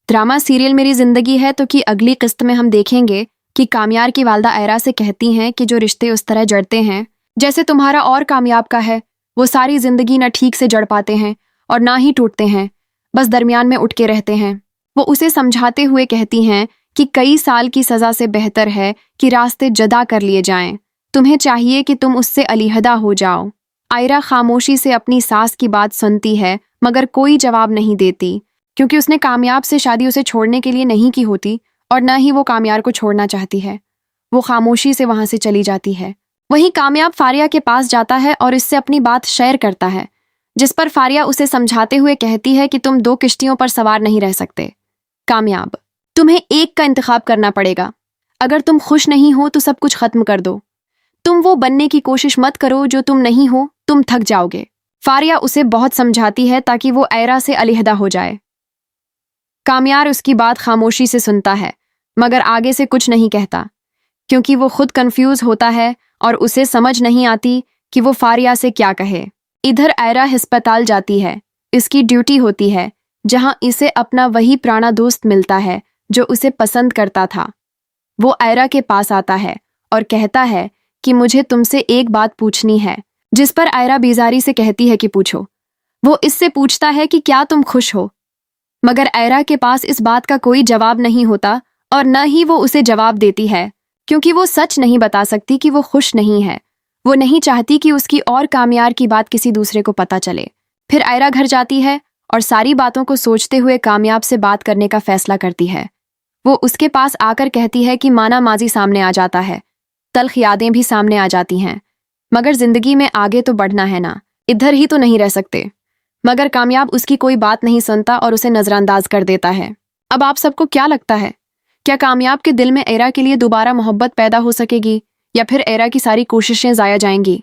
Drama serial मेरी जिंदगी है तो की अगली किस्त में हम देखेंगे कि कामयार की वालदा आयरा से कहती हैं कि जो रिश्ते उस तरह जड़ते हैं जैसे तुम्हारा और कामयाब का है, वो सारी जिंदगी न ठीक से जड़ पाते हैं और ना ही टूटते हैं, बस दरमियान में उठ के रहते हैं। वो उसे समझाते हुए कहती हैं कि कई साल की सजा से बेहतर है कि रास्ते जदा कर लिए जाएं। तुम्हें चाहिए कि तुम उससे अलहदा हो जाओ। आयरा खामोशी से अपनी सास की बात सुनती है मगर कोई जवाब नहीं देती, क्योंकि उसने कामयाब से शादी उसे छोड़ने के लिए नहीं की होती और न ही वो कामयार को छोड़ना चाहती है। वो खामोशी से वहां से चली जाती है। वहीं कामयाब फारिया के पास जाता है और इससे अपनी बात शेयर करता है, जिस पर फारिया उसे समझाते हुए कहती है कि तुम दो किश्तियों पर सवार नहीं रह सकते। कामयाब, तुम्हें एक का इंतखाब करना पड़ेगा। अगर तुम खुश नहीं हो तो सब कुछ खत्म कर दो। तुम वो बनने की कोशिश मत करो जो तुम नहीं हो, तुम थक जाओगे। फारिया उसे बहुत समझाती है ताकि वो आयरा से अलहदा हो जाए। कामयार उसकी बात खामोशी से सुनता है मगर आगे से कुछ नहीं कहता, क्योंकि वो खुद कंफ्यूज होता है और उसे समझ नहीं आती कि वो फारिया से क्या कहे। इधर आयरा अस्पताल जाती है। इसकी ड्यूटी होती है जहां इसे अपना वही पुराना दोस्त मिलता है जो उसे पसंद करता था। वो आयरा के पास आता है और कहता है कि मुझे तुमसे एक बात पूछनी है, जिस पर आयरा बेजारी से कहती है कि पूछो। वो इससे पूछता है कि क्या तुम खुश हो, मगर आयरा के पास इस बात का कोई जवाब नहीं होता और न ही वो उसे जवाब देती है, क्योंकि वो सच नहीं बता सकती कि वो खुश नहीं है। वो नहीं चाहती कि उसकी और कामयार की बात किसी दूसरे को पता चले। फिर आयरा घर जाती है और सारी बातों को सोचते हुए कामयाब से बात करने का फैसला करती है। वो उसके पास आकर कहती है कि माना माजी सामने आ जाता है, तल्ख यादें भी सामने आ जाती हैं, मगर जिंदगी में आगे तो बढ़ना है ना, इधर ही तो नहीं रह सकते। मगर कामयाब उसकी कोई बात नहीं सुनता और उसे नजरअंदाज कर देता है। अब आप सबको क्या लगता है, क्या कामयाब के दिल में आयरा के लिए दोबारा मोहब्बत पैदा हो सकेगी या फिर आयरा की सारी कोशिशें जाया जाएंगी?